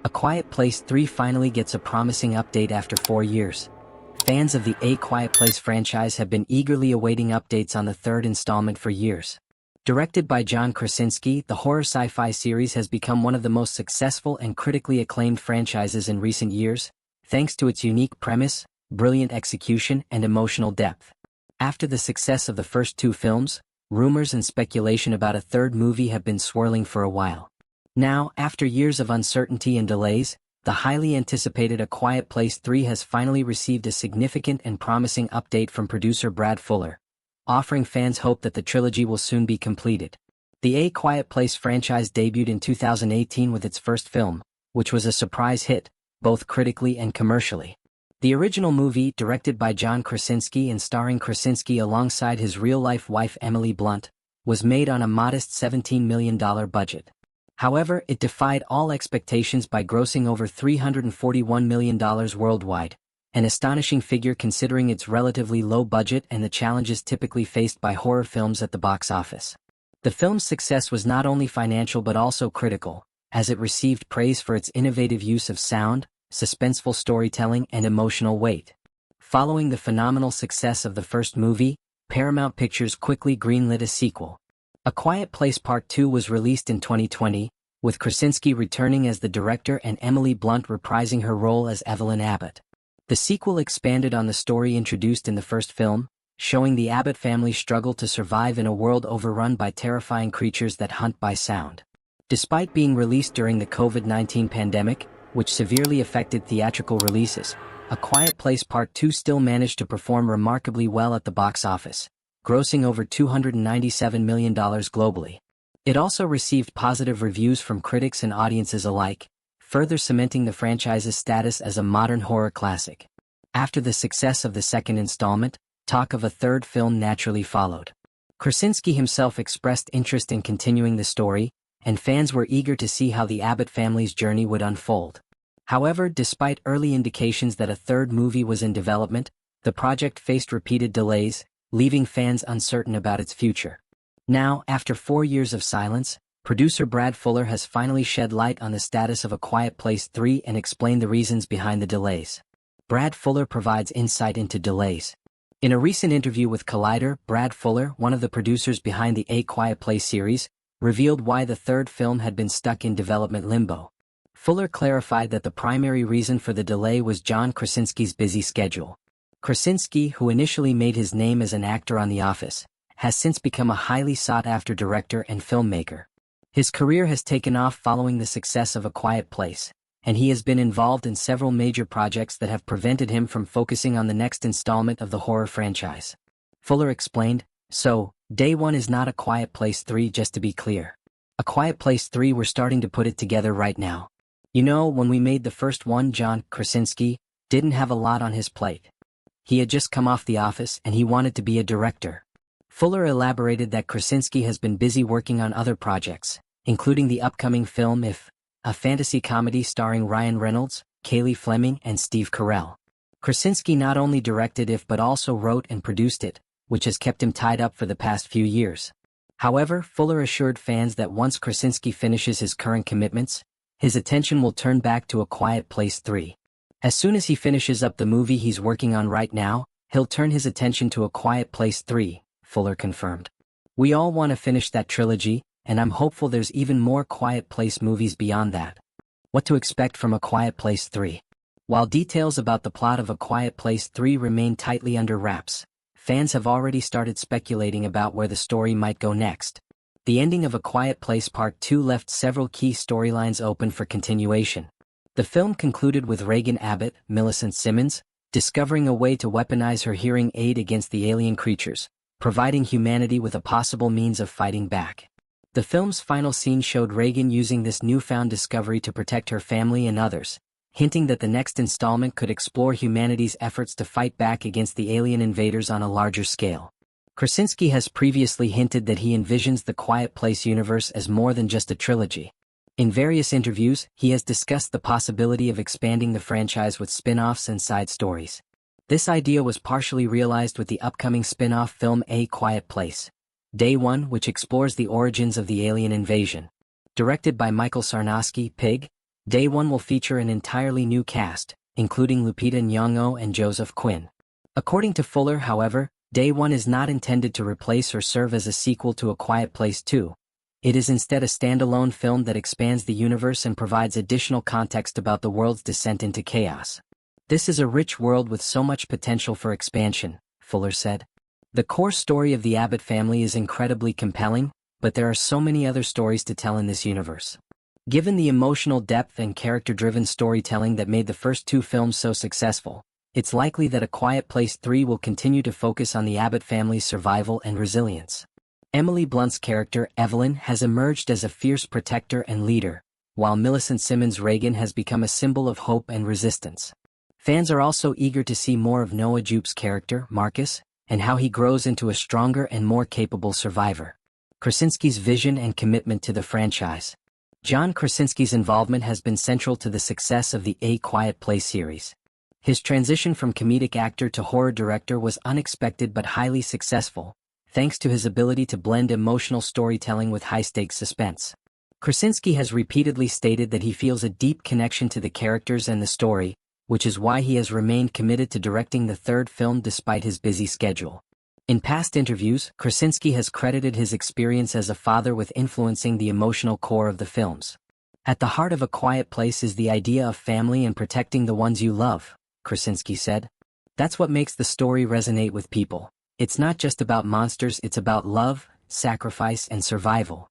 A Quiet Place 3 finally gets a promising update after 4 years. Fans of the A Quiet Place franchise have been eagerly awaiting updates on the third installment for years. Directed by John Krasinski, the horror sci-fi series has become one of the most successful and critically acclaimed franchises in recent years, thanks to its unique premise, brilliant execution, and emotional depth. After the success of the first 2 films, rumors and speculation about a third movie have been swirling for a while. Now, after years of uncertainty and delays, the highly anticipated A Quiet Place 3 has finally received a significant and promising update from producer Brad Fuller, offering fans hope that the trilogy will soon be completed. The A Quiet Place franchise debuted in 2018 with its first film, which was a surprise hit, both critically and commercially. The original movie, directed by John Krasinski and starring Krasinski alongside his real-life wife Emily Blunt, was made on a modest $17 million budget. However, it defied all expectations by grossing over $341 million worldwide, an astonishing figure considering its relatively low budget and the challenges typically faced by horror films at the box office. The film's success was not only financial but also critical, as it received praise for its innovative use of sound, suspenseful storytelling, and emotional weight. Following the phenomenal success of the first movie, Paramount Pictures quickly greenlit a sequel. A Quiet Place Part 2 was released in 2020, with Krasinski returning as the director and Emily Blunt reprising her role as Evelyn Abbott. The sequel expanded on the story introduced in the first film, showing the Abbott family's struggle to survive in a world overrun by terrifying creatures that hunt by sound. Despite being released during the COVID-19 pandemic, which severely affected theatrical releases, A Quiet Place Part 2 still managed to perform remarkably well at the box office, grossing over $297 million globally. It also received positive reviews from critics and audiences alike, further cementing the franchise's status as a modern horror classic. After the success of the second installment, talk of a third film naturally followed. Krasinski himself expressed interest in continuing the story, and fans were eager to see how the Abbott family's journey would unfold. However, despite early indications that a third movie was in development, the project faced repeated delays, leaving fans uncertain about its future. Now, after 4 years of silence, producer Brad Fuller has finally shed light on the status of A Quiet Place 3 and explained the reasons behind the delays. Brad Fuller provides insight into delays. In a recent interview with Collider, Brad Fuller, one of the producers behind the A Quiet Place series, revealed why the third film had been stuck in development limbo. Fuller clarified that the primary reason for the delay was John Krasinski's busy schedule. Krasinski, who initially made his name as an actor on The Office, has since become a highly sought-after director and filmmaker. His career has taken off following the success of A Quiet Place, and he has been involved in several major projects that have prevented him from focusing on the next installment of the horror franchise. Fuller explained, "So, Day 1 is not A Quiet Place 3, just to be clear. A Quiet Place 3, we're starting to put it together right now. You know, when we made the first one, John Krasinski didn't have a lot on his plate. He had just come off The Office and he wanted to be a director." Fuller elaborated that Krasinski has been busy working on other projects, including the upcoming film If, a fantasy comedy starring Ryan Reynolds, Kaylee Fleming, and Steve Carell. Krasinski not only directed If but also wrote and produced it, which has kept him tied up for the past few years. However, Fuller assured fans that once Krasinski finishes his current commitments, his attention will turn back to A Quiet Place 3. As soon as he finishes up the movie he's working on right now, he'll turn his attention to A Quiet Place 3, Fuller confirmed. "We all want to finish that trilogy, and I'm hopeful there's even more Quiet Place movies beyond that." What to expect from A Quiet Place 3? While details about the plot of A Quiet Place 3 remain tightly under wraps, fans have already started speculating about where the story might go next. The ending of A Quiet Place Part 2 left several key storylines open for continuation. The film concluded with Regan Abbott, Millicent Simmons, discovering a way to weaponize her hearing aid against the alien creatures, providing humanity with a possible means of fighting back. The film's final scene showed Regan using this newfound discovery to protect her family and others, hinting that the next installment could explore humanity's efforts to fight back against the alien invaders on a larger scale. Krasinski has previously hinted that he envisions the Quiet Place universe as more than just a trilogy. In various interviews, he has discussed the possibility of expanding the franchise with spin-offs and side stories. This idea was partially realized with the upcoming spin-off film A Quiet Place, Day 1, which explores the origins of the alien invasion. Directed by Michael Sarnowski, Pig, Day One will feature an entirely new cast, including Lupita Nyong'o and Joseph Quinn. According to Fuller, however, Day One is not intended to replace or serve as a sequel to A Quiet Place 2. It is instead a standalone film that expands the universe and provides additional context about the world's descent into chaos. This is a rich world with so much potential for expansion, Fuller said. The core story of the Abbott family is incredibly compelling, but there are so many other stories to tell in this universe. Given the emotional depth and character-driven storytelling that made the first two films so successful, it's likely that A Quiet Place 3 will continue to focus on the Abbott family's survival and resilience. Emily Blunt's character, Evelyn, has emerged as a fierce protector and leader, while Millicent Simmons' Reagan has become a symbol of hope and resistance. Fans are also eager to see more of Noah Jupe's character, Marcus, and how he grows into a stronger and more capable survivor. Krasinski's vision and commitment to the franchise. John Krasinski's involvement has been central to the success of the A Quiet Place series. His transition from comedic actor to horror director was unexpected but highly successful, thanks to his ability to blend emotional storytelling with high-stakes suspense. Krasinski has repeatedly stated that he feels a deep connection to the characters and the story, which is why he has remained committed to directing the third film despite his busy schedule. In past interviews, Krasinski has credited his experience as a father with influencing the emotional core of the films. At the heart of A Quiet Place is the idea of family and protecting the ones you love, Krasinski said. That's what makes the story resonate with people. It's not just about monsters, it's about love, sacrifice, and survival.